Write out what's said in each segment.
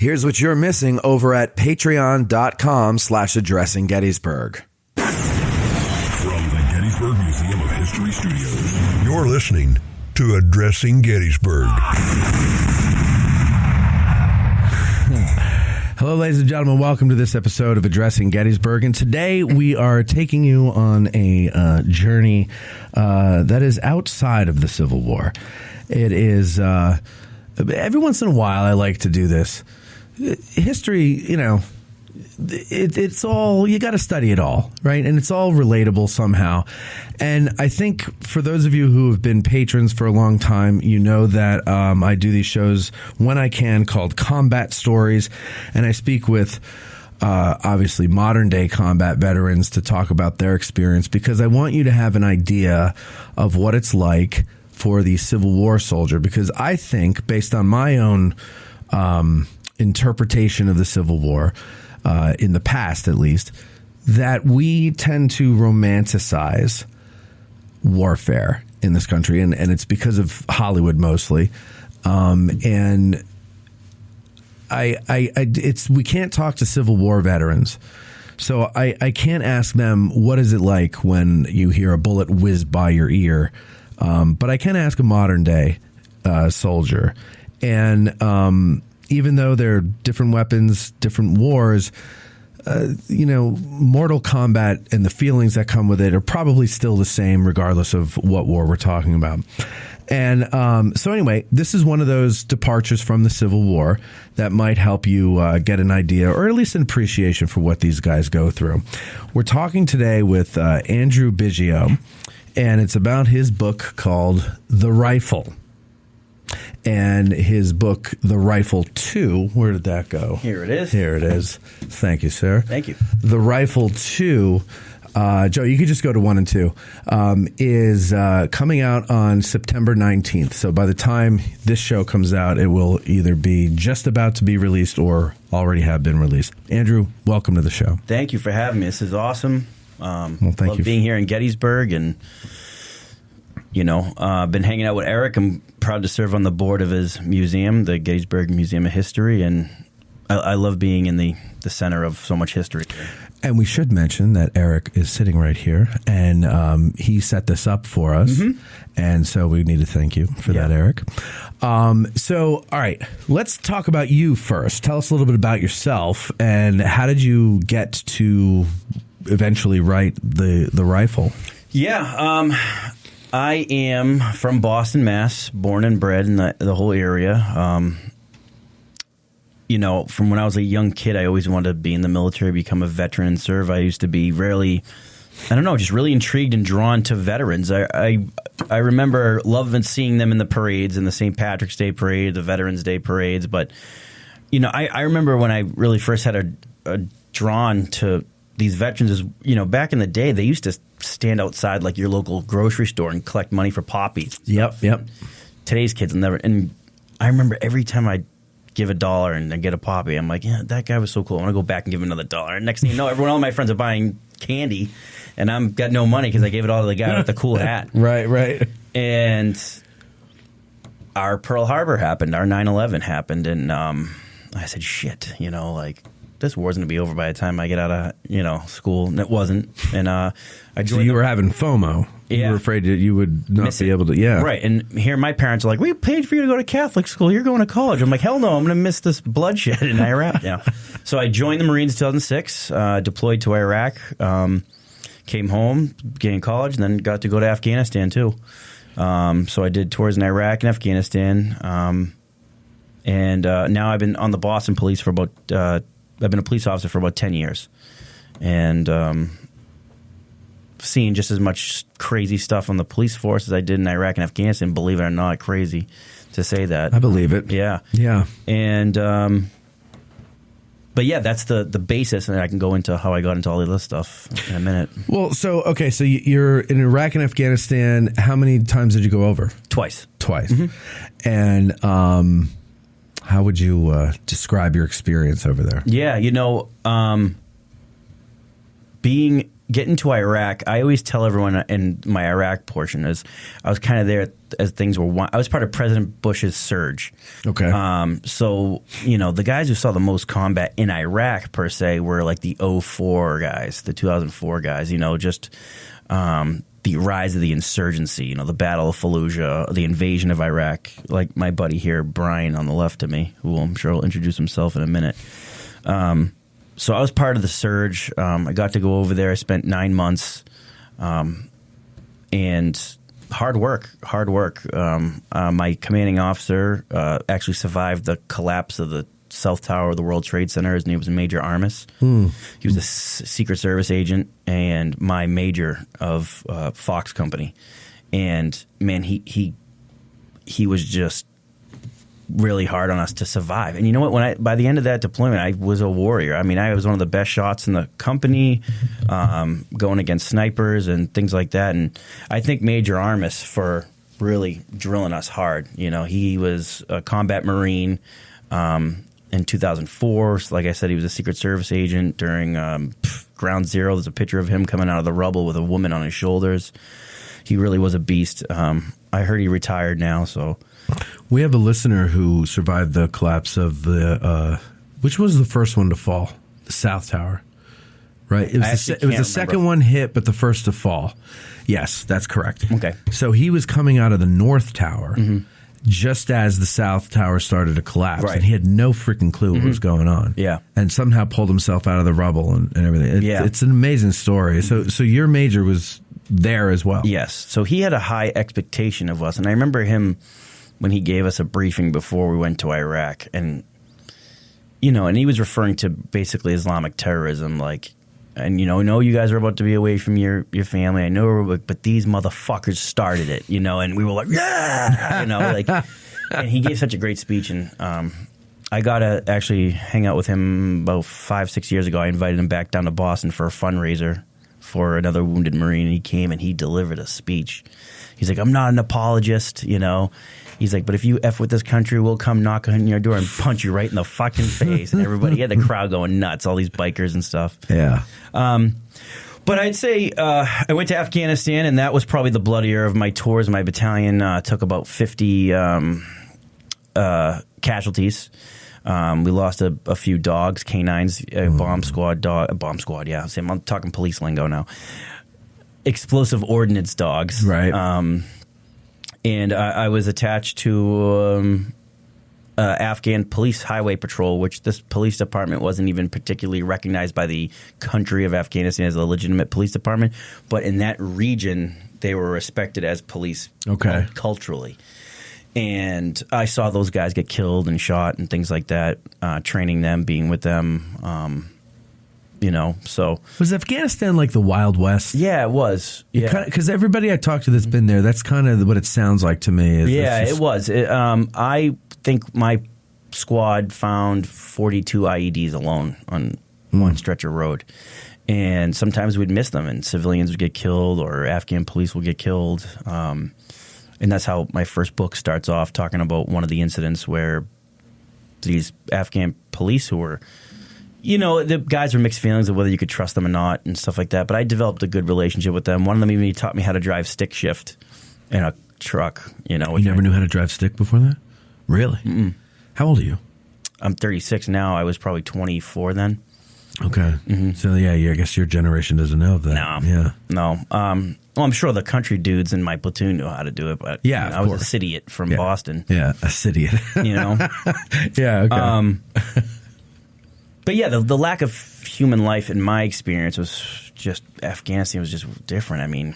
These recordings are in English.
Here's what you're missing over at patreon.com/addressinggettysburg. From the Gettysburg Museum of History Studios, you're listening to Addressing Gettysburg. Hello, ladies and gentlemen. Welcome to this episode of Addressing Gettysburg. And today we are taking you on a journey that is outside of the Civil War. It is, every once in a while I like to do this. History, you know, it's all, you got to study it all, right? And it's all relatable somehow. And I think for those of you who have been patrons for a long time, you know that I do these shows when I can called Combat Stories. And I speak with obviously modern day combat veterans to talk about their experience, because I want you to have an idea of what it's like for the Civil War soldier. Because I think, based on my own interpretation of the Civil War, in the past at least, that we tend to romanticize warfare in this country, and it's because of Hollywood mostly. And we can't talk to Civil War veterans, so I can't ask them what is it like when you hear a bullet whiz by your ear, but I can ask a modern day soldier, and even though they're different weapons, different wars, you know, Mortal Kombat and the feelings that come with it are probably still the same regardless of what war we're talking about. And so anyway, this is one of those departures from the Civil War that might help you get an idea, or at least an appreciation for what these guys go through. We're talking today with Andy Biggio, and it's about his book called The Rifle. And his book, The Rifle 2, where did that go? Here it is. Here it is. Thank you, sir. Thank you. The Rifle 2, Joe, you could just go to 1 and 2, is coming out on September 19th. So by the time this show comes out, it will either be just about to be released or already have been released. Andrew, welcome to the show. Thank you for having me. This is awesome. Well, thank love you. being here in Gettysburg, and, you know, been hanging out with Erik. I'm proud to serve on the board of his museum, the Gettysburg Museum of History, and I love being in the center of so much history. And we should mention that Erik is sitting right here, and he set this up for us, and so we need to thank you for that, Erik. So, all right, let's talk about you first. Tell us a little bit about yourself, and how did you get to eventually write the rifle? Yeah, I am from Boston, Mass, born and bred in the whole area. You know, from when I was a young kid, I always wanted to be in the military, become a veteran and serve. I used to be just really intrigued and drawn to veterans. I remember loving seeing them in the parades, in the St. Patrick's Day parade, the Veterans Day parades. But, you know, I remember when I really first had a drawn to these veterans is, you know, back in the day, they used to stand outside like your local grocery store and collect money for poppies. Yep. Today's kids will never. And I remember every time I give $1 and I get a poppy, I'm like, yeah, that guy was so cool. I want to go back and give him another $1. And next thing you know, all my friends are buying candy, and I'm got no money because I gave it all to the guy with the cool hat. Right. And our Pearl Harbor happened, our 9/11 happened, and I said, shit, you know, like, this war's going to be over by the time I get out of, you know, school. And it wasn't. And I joined. So you were having FOMO. Yeah. You were afraid that you would not be able to. Yeah. Right. And here my parents are like, we paid for you to go to Catholic school. You're going to college. I'm like, hell no. I'm going to miss this bloodshed in Iraq. Yeah. So I joined the Marines in 2006, deployed to Iraq, came home, began college, and then got to go to Afghanistan too. So I did tours in Iraq and Afghanistan. And now I've been on the Boston Police for about I've been a police officer for about 10 years, and seen just as much crazy stuff on the police force as I did in Iraq and Afghanistan. Believe it or not, crazy to say that. I believe it. Yeah. And but yeah, that's the basis, and I can go into how I got into all of this stuff in a minute. Well, so you're in Iraq and Afghanistan. How many times did you go over? Twice. And how would you describe your experience over there? Yeah, you know, getting to Iraq, I always tell everyone in my Iraq portion is I was kind of there as things were. I was part of President Bush's surge. Okay. So, the guys who saw the most combat in Iraq, per se, were like the 2004 guys, the 2004 guys, just the rise of the insurgency, the Battle of Fallujah, the invasion of Iraq, like my buddy here, Brian, on the left of me, who I'm sure will introduce himself in a minute. So I was part of the surge. I got to go over there. I spent 9 months, and hard work. My commanding officer actually survived the collapse of the South Tower of the World Trade Center. His name was Major Armis. He was a Secret Service agent and my major of Fox Company. And man, he was just really hard on us to survive. And you know what? By the end of that deployment, I was a warrior. I mean, I was one of the best shots in the company, going against snipers and things like that. And I thank Major Armis for really drilling us hard. He was a combat Marine. In 2004, like I said, he was a Secret Service agent during Ground Zero. There's a picture of him coming out of the rubble with a woman on his shoulders. He really was a beast. I heard he retired now. So we have a listener who survived the collapse of the which was the first one to fall? The South Tower, right? It was the second one hit, but the first to fall. Yes, that's correct. Okay. So he was coming out of the North Tower. Just as the South Tower started to collapse, right. And he had no freaking clue what was going on. Yeah, and somehow pulled himself out of the rubble and everything. It's an amazing story. So your major was there as well. Yes. So he had a high expectation of us, and I remember him when he gave us a briefing before we went to Iraq, and and he was referring to basically Islamic terrorism, like. And, I know you guys are about to be away from your family. I know, but these motherfuckers started it, and we were like, yeah, and he gave such a great speech. And I got to actually hang out with him about 5-6 years ago. I invited him back down to Boston for a fundraiser for another wounded Marine. And he came and he delivered a speech. He's like, I'm not an apologist, He's like, but if you F with this country, we'll come knock on your door and punch you right in the fucking face. And everybody, he had the crowd going nuts, all these bikers and stuff. Yeah. But I'd say I went to Afghanistan, and that was probably the bloodier of my tours. My battalion took about 50 casualties. We lost a few dogs, canines, bomb squad, yeah. I'm talking police lingo now. Explosive ordnance dogs. Right. And I was attached to Afghan Police Highway Patrol, which this police department wasn't even particularly recognized by the country of Afghanistan as a legitimate police department. But in that region, they were respected as police culturally. And I saw those guys get killed and shot and things like that, training them, being with them. So was Afghanistan like the Wild West? Yeah, it was. Yeah, because everybody I talked to that's been there, that's kind of what it sounds like to me. It was. I think my squad found 42 IEDs alone on one stretch of road, and sometimes we'd miss them, and civilians would get killed, or Afghan police would get killed. And that's how my first book starts off, talking about one of the incidents where these Afghan police who were. The guys were mixed feelings of whether you could trust them or not and stuff like that. But I developed a good relationship with them. One of them even taught me how to drive stick shift in a truck. You never knew how to drive stick before that? Really? Mm-mm. How old are you? I'm 36 now. I was probably 24 then. Okay. Mm-hmm. So, yeah, I guess your generation doesn't know that. No. Yeah. No. Well, I'm sure the country dudes in my platoon knew how to do it, but I was a city-it from Boston. Yeah, a city-it. Yeah, okay. But yeah, the lack of human life in my experience was just, Afghanistan was just different. I mean,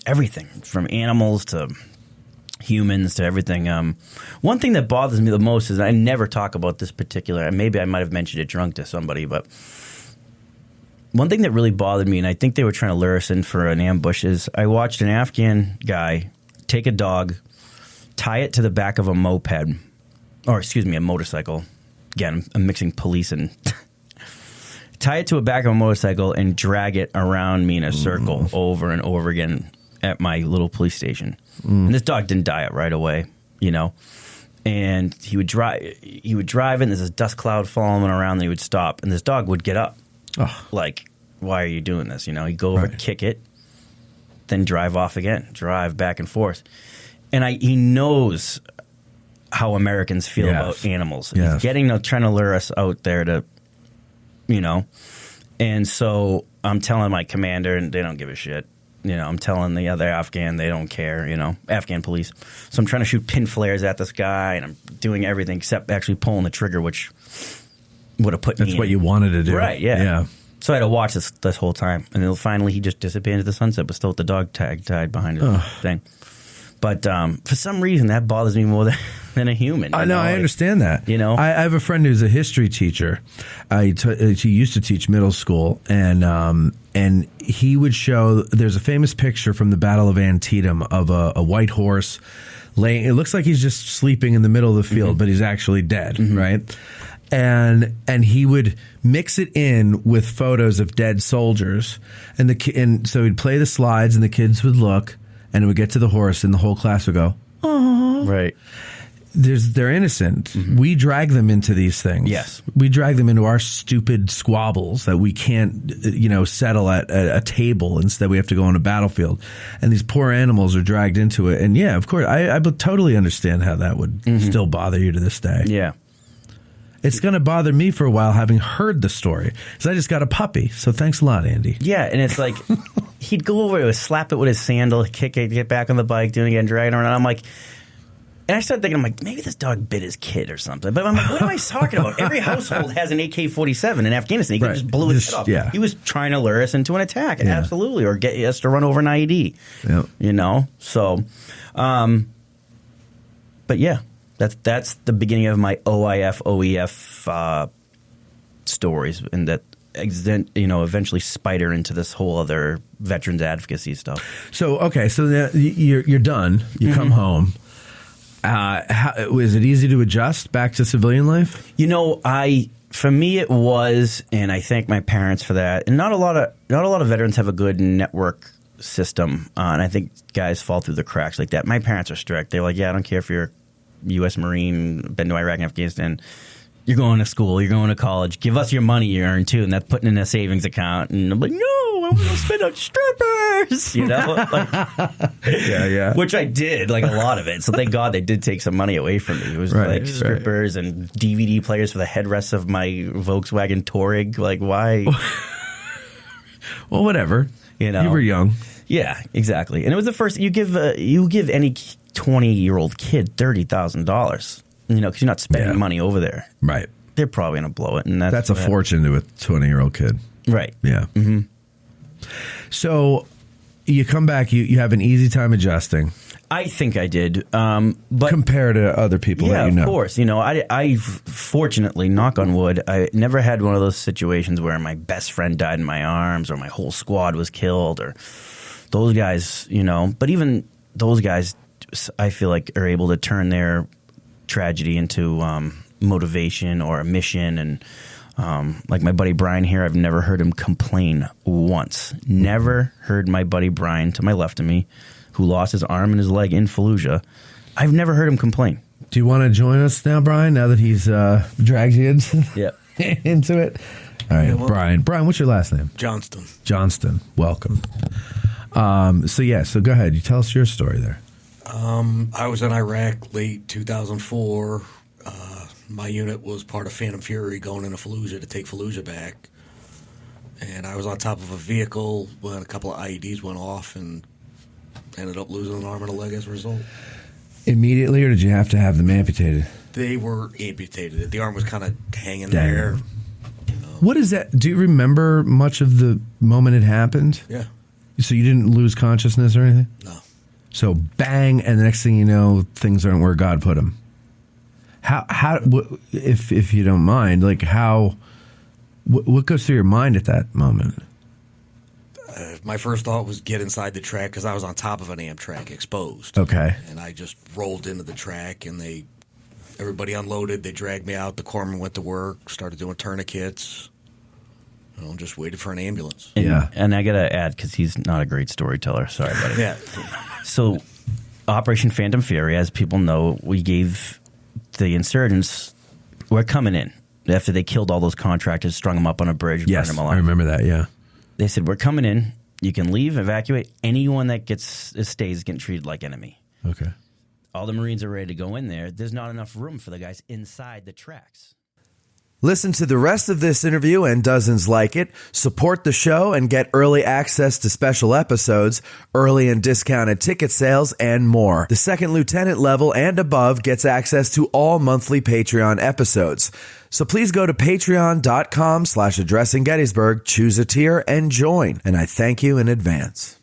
everything from animals to humans to everything. One thing that bothers me the most is I never talk about this particular, and maybe I might have mentioned it drunk to somebody, but one thing that really bothered me, and I think they were trying to lure us in for an ambush, is I watched an Afghan guy take a dog, tie it to the back of a moped, or excuse me, a motorcycle. Again, I'm mixing police and tie it to the back of a motorcycle and drag it around me in a circle over and over again at my little police station. And this dog didn't die right away, And he would drive, and there's a dust cloud following around, and he would stop, and this dog would get up, like why are you doing this? You know, he'd go over, kick it, then drive off again, drive back and forth. And he knows how Americans feel about animals. He's trying to lure us out there to, you know. And so I'm telling my commander, and they don't give a shit. You know, I'm telling the other Afghan, they don't care, you know, Afghan police. So I'm trying to shoot pin flares at this guy, and I'm doing everything except actually pulling the trigger, which would have put me in. That's what you wanted to do. Right, yeah. So I had to watch this whole time. And then finally he just disappeared into the sunset, but still with the dog tag tied behind his thing. But for some reason, that bothers me more than a human. I know, I understand that. You know, I have a friend who's a history teacher. He used to teach middle school, and he would show. There's a famous picture from the Battle of Antietam of a white horse laying. It looks like he's just sleeping in the middle of the field, but he's actually dead, right? And he would mix it in with photos of dead soldiers, and so he'd play the slides, and the kids would look. And it would get to the horse, and the whole class would go, "Oh, right." They're innocent. We drag them into these things. Yes, we drag them into our stupid squabbles that we can't, settle at a table. Instead, we have to go on a battlefield, and these poor animals are dragged into it. And yeah, of course, I would totally understand how that would still bother you to this day. Yeah. It's going to bother me for a while having heard the story because I just got a puppy. So thanks a lot, Andy. Yeah, and it's like he'd go over, would slap it with his sandal, kick it, get back on the bike, doing it again, dragging around. I'm like, and I started thinking, I'm like, maybe this dog bit his kid or something. But I'm like, what am I talking about? Every household has an AK-47 in Afghanistan. He could just blew his shit up. Yeah. He was trying to lure us into an attack, absolutely, or get us to run over an IED. Yep. You know, so, but yeah. That's the beginning of my OEF stories, and that eventually spider into this whole other veterans advocacy stuff. So okay, so you're done. You come home. Was it easy to adjust back to civilian life? You know, for me it was, and I thank my parents for that. And not a lot of veterans have a good network system, and I think guys fall through the cracks like that. My parents are strict. They're like, yeah, I don't care if you're U.S. Marine, been to Iraq and Afghanistan, you're going to school, you're going to college, give us your money you earn too, and that's putting in a savings account. And I'm like, no, I want to spend on strippers, you know? Yeah. Which I did, like a lot of it. So thank God they did take some money away from me. It was strippers and DVD players for the headrests of my Volkswagen Touareg. Like, why? Well, whatever. You were young. Yeah, exactly. And it was the first, you give any 20-year-old kid $30,000, because you're not spending money over there. Right. They're probably going to blow it. And that's a fortune to a 20-year-old kid. Right. Yeah. Mm-hmm. So you come back, you have an easy time adjusting. I think I did. But compared to other people that you know. Yeah, of course. I fortunately, knock on wood, I never had one of those situations where my best friend died in my arms or my whole squad was killed or those guys, But even those guys, I feel like, are able to turn their tragedy into motivation or a mission. And like my buddy Brian here, I've never heard him complain once. Never heard my buddy Brian to my left of me, who lost his arm and his leg in Fallujah. I've never heard him complain. Do you want to join us now, Brian, now that he's dragged you into it? All right, Brian. Brian, what's your last name? Johnston. Welcome. So go ahead. You tell us your story there. I was in Iraq late 2004. My unit was part of Phantom Fury going into Fallujah to take Fallujah back. And I was on top of a vehicle when a couple of IEDs went off and ended up losing an arm and a leg as a result. Immediately, or did you have to have them amputated? They were amputated. The arm was kind of hanging there. What is that? Do you remember much of the moment it happened? Yeah. So you didn't lose consciousness or anything? No. So bang, and the next thing you know, things aren't where God put them. If you don't mind, what goes through your mind at that moment? My first thought was get inside the track because I was on top of an Amtrak exposed. Okay. And I just rolled into the track and everybody unloaded. They dragged me out. The corpsman went to work, started doing tourniquets. Just waited for an ambulance. And I got to add, because he's not a great storyteller. Sorry, buddy. Yeah. So Operation Phantom Fury, as people know, we gave the insurgents, we're coming in. After they killed all those contractors, strung them up on a bridge, burned them alive. I remember that, yeah. They said, we're coming in. You can leave, evacuate. Anyone that stays getting treated like enemy. Okay. All the Marines are ready to go in there. There's not enough room for the guys inside the tracks. Listen to the rest of this interview and dozens like it. Support the show and get early access to special episodes, early and discounted ticket sales, and more. The second lieutenant level and above gets access to all monthly Patreon episodes. So please go to patreon.com/addressinggettysburg, choose a tier, and join. And I thank you in advance.